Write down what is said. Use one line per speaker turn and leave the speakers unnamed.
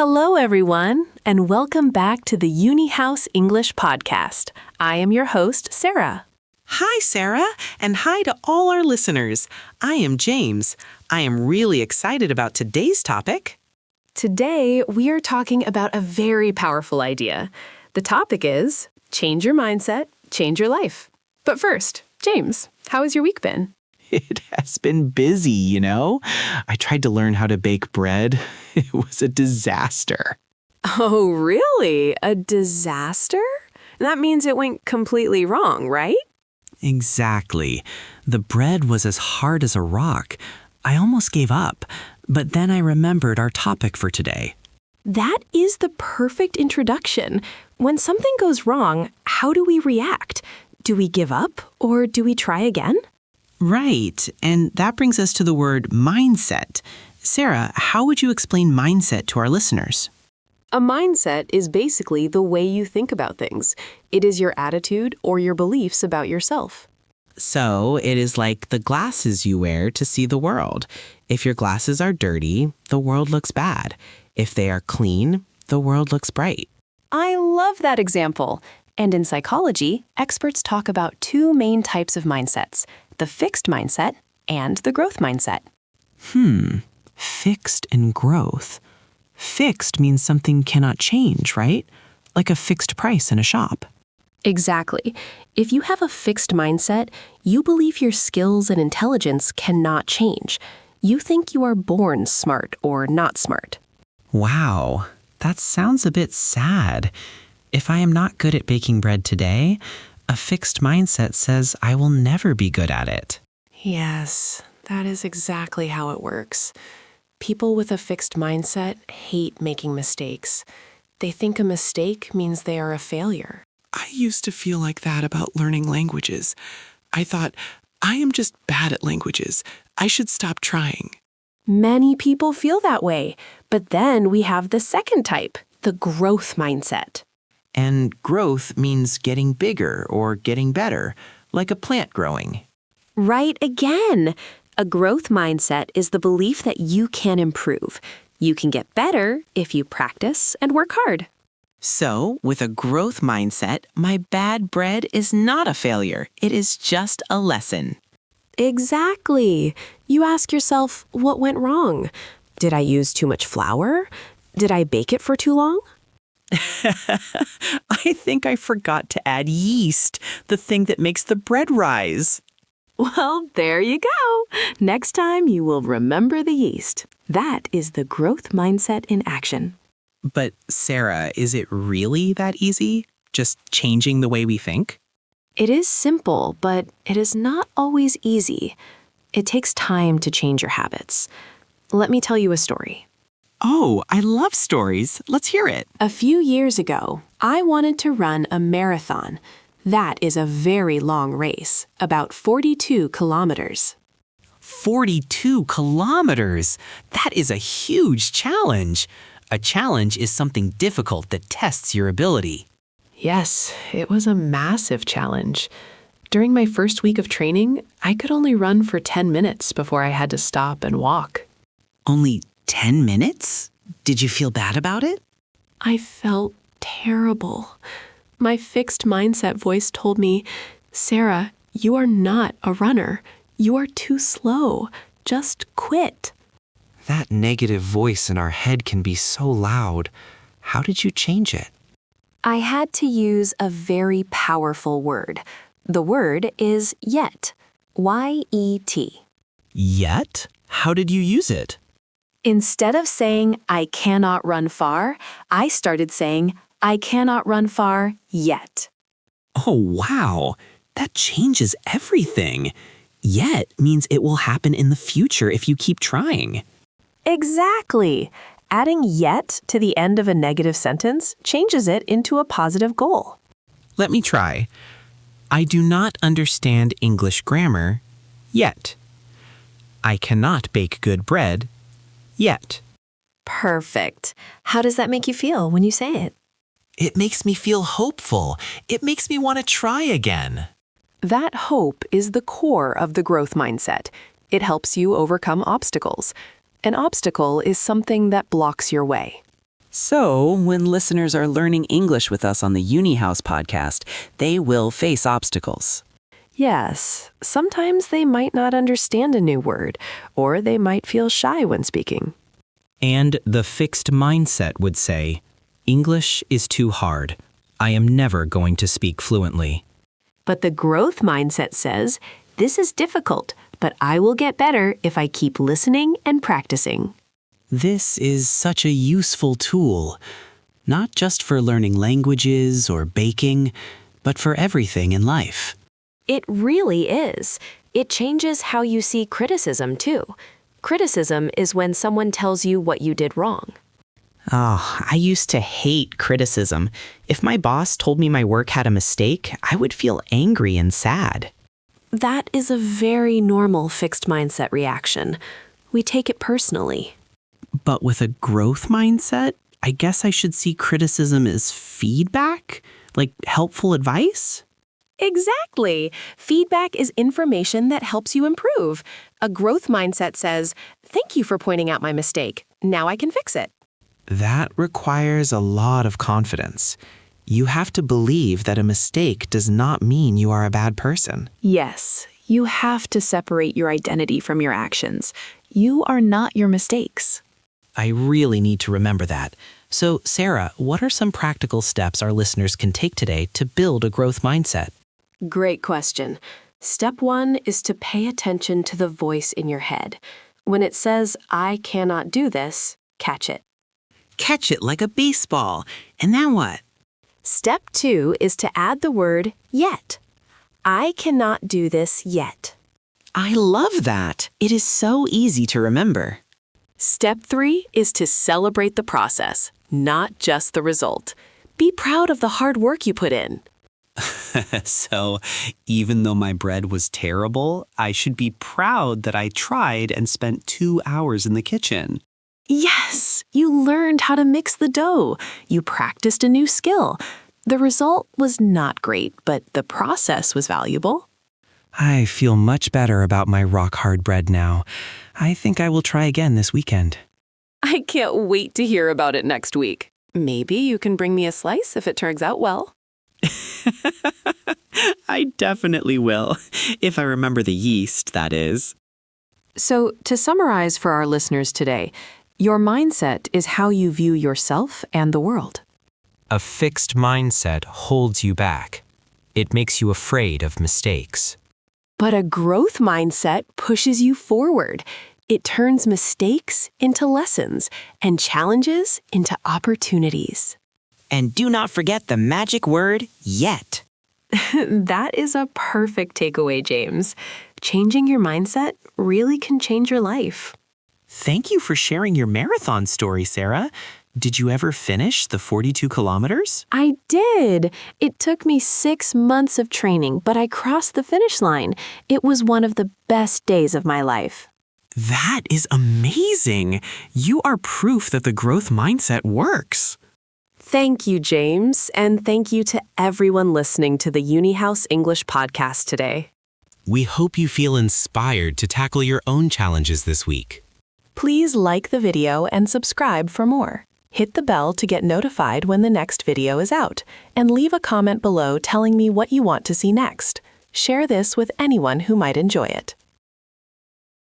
Hello, everyone, and welcome back to the UniHouse English Podcast. I am your host, Sarah.
Hi, Sarah, and hi to all our listeners. I am James. I am really excited about today's topic.
Today, we are talking about a very powerful idea. The topic is change your mindset, change your life. But first, James, how has your week been?
It has been busy, you know. I tried to learn how to bake bread. It was a disaster.
Oh, really? A disaster? That means it went completely wrong, right?
Exactly. The bread was as hard as a rock. I almost gave up, but then I remembered our topic for today.
That is the perfect introduction. When something goes wrong, how do we react? Do we give up or do we try again?
Right, and that brings us to the word mindset. Sarah, how would you explain mindset to our listeners?
A mindset is basically the way you think about things. It is your attitude or your beliefs about yourself.
So it is like the glasses you wear to see the world. If your glasses are dirty, the world looks bad. If they are clean, the world looks bright.
I love that example. And in psychology, experts talk about two main types of mindsets, the fixed mindset and the growth mindset.
Fixed and growth. Fixed means something cannot change, right? Like a fixed price in a shop.
Exactly. If you have a fixed mindset, you believe your skills and intelligence cannot change. You think you are born smart or not smart.
Wow, that sounds a bit sad. If I am not good at baking bread today, a fixed mindset says I will never be good at it.
Yes, that is exactly how it works. People with a fixed mindset hate making mistakes. They think a mistake means they are a failure.
I used to feel like that about learning languages. I thought, I am just bad at languages. I should stop trying.
Many people feel that way, but then we have the second type, the growth mindset.
And growth means getting bigger or getting better, like a plant growing.
Right again. A growth mindset is the belief that you can improve. You can get better if you practice and work hard.
So, with a growth mindset, my bad bread is not a failure. It is just a lesson.
Exactly. You ask yourself, what went wrong? Did I use too much flour? Did I bake it for too long?
I think I forgot to add yeast, the thing that makes the bread rise.
Well, there you go. Next time you will remember the yeast. That is the growth mindset in action.
But Sarah, is it really that easy? Just changing the way we think?
It is simple, but it is not always easy. It takes time to change your habits. Let me tell you a story.
Oh, I love stories. Let's hear it.
A few years ago, I wanted to run a marathon. That is a very long race, about 42 kilometers.
42 kilometers! That is a huge challenge. A challenge is something difficult that tests your ability.
Yes, it was a massive challenge. During my first week of training, I could only run for 10 minutes before I had to stop and walk.
Only 10 minutes? Did you feel bad about it?
I felt terrible. My fixed mindset voice told me, Sarah, you are not a runner. You are too slow. Just quit.
That negative voice in our head can be so loud. How did you change it?
I had to use a very powerful word. The word is yet. Y-E-T.
Yet? How did you use it?
Instead of saying, I cannot run far, I started saying, I cannot run far yet.
Oh, wow. That changes everything. Yet means it will happen in the future if you keep trying.
Exactly. Adding yet to the end of a negative sentence changes it into a positive goal.
Let me try. I do not understand English grammar yet. I cannot bake good bread yet.
Perfect. How does that make you feel when you say it?
It makes me feel hopeful. It makes me want to try again.
That hope is the core of the growth mindset. It helps you overcome obstacles. An obstacle is something that blocks your way.
So, when listeners are learning English with us on the UniHouse podcast, they will face obstacles.
Yes, sometimes they might not understand a new word, or they might feel shy when speaking.
And the fixed mindset would say, English is too hard. I am never going to speak fluently.
But the growth mindset says, this is difficult, but I will get better if I keep listening and practicing.
This is such a useful tool, not just for learning languages or baking, but for everything in life.
It really is. It changes how you see criticism, too. Criticism is when someone tells you what you did wrong.
Oh, I used to hate criticism. If my boss told me my work had a mistake, I would feel angry and sad.
That is a very normal fixed mindset reaction. We take it personally.
But with a growth mindset, I guess I should see criticism as feedback, like helpful advice?
Exactly. Feedback is information that helps you improve. A growth mindset says, thank you for pointing out my mistake. Now I can fix it.
That requires a lot of confidence. You have to believe that a mistake does not mean you are a bad person.
Yes, you have to separate your identity from your actions. You are not your mistakes.
I really need to remember that. So, Sarah, what are some practical steps our listeners can take today to build a growth mindset?
Great question. Step 1 is to pay attention to the voice in your head. When it says, I cannot do this, catch it.
Catch it like a baseball. And then what?
Step 2 is to add the word yet. I cannot do this yet.
I love that. It is so easy to remember.
Step 3 is to celebrate the process, not just the result. Be proud of the hard work you put in.
So, even though my bread was terrible, I should be proud that I tried and spent 2 hours in the kitchen.
Yes, you learned how to mix the dough. You practiced a new skill. The result was not great, but the process was valuable.
I feel much better about my rock-hard bread now. I think I will try again this weekend.
I can't wait to hear about it next week. Maybe you can bring me a slice if it turns out well.
I definitely will, if I remember the yeast, that is.
So, to summarize for our listeners today, your mindset is how you view yourself and the world.
A fixed mindset holds you back. It makes you afraid of mistakes.
But a growth mindset pushes you forward. It turns mistakes into lessons and challenges into opportunities.
And do not forget the magic word, yet.
That is a perfect takeaway, James. Changing your mindset really can change your life.
Thank you for sharing your marathon story, Sarah. Did you ever finish the 42 kilometers?
I did. It took me 6 months of training, but I crossed the finish line. It was one of the best days of my life.
That is amazing. You are proof that the growth mindset works.
Thank you, James, and thank you to everyone listening to the UniHouse English podcast today.
We hope you feel inspired to tackle your own challenges this week.
Please like the video and subscribe for more. Hit the bell to get notified when the next video is out, and leave a comment below telling me what you want to see next. Share this with anyone who might enjoy it.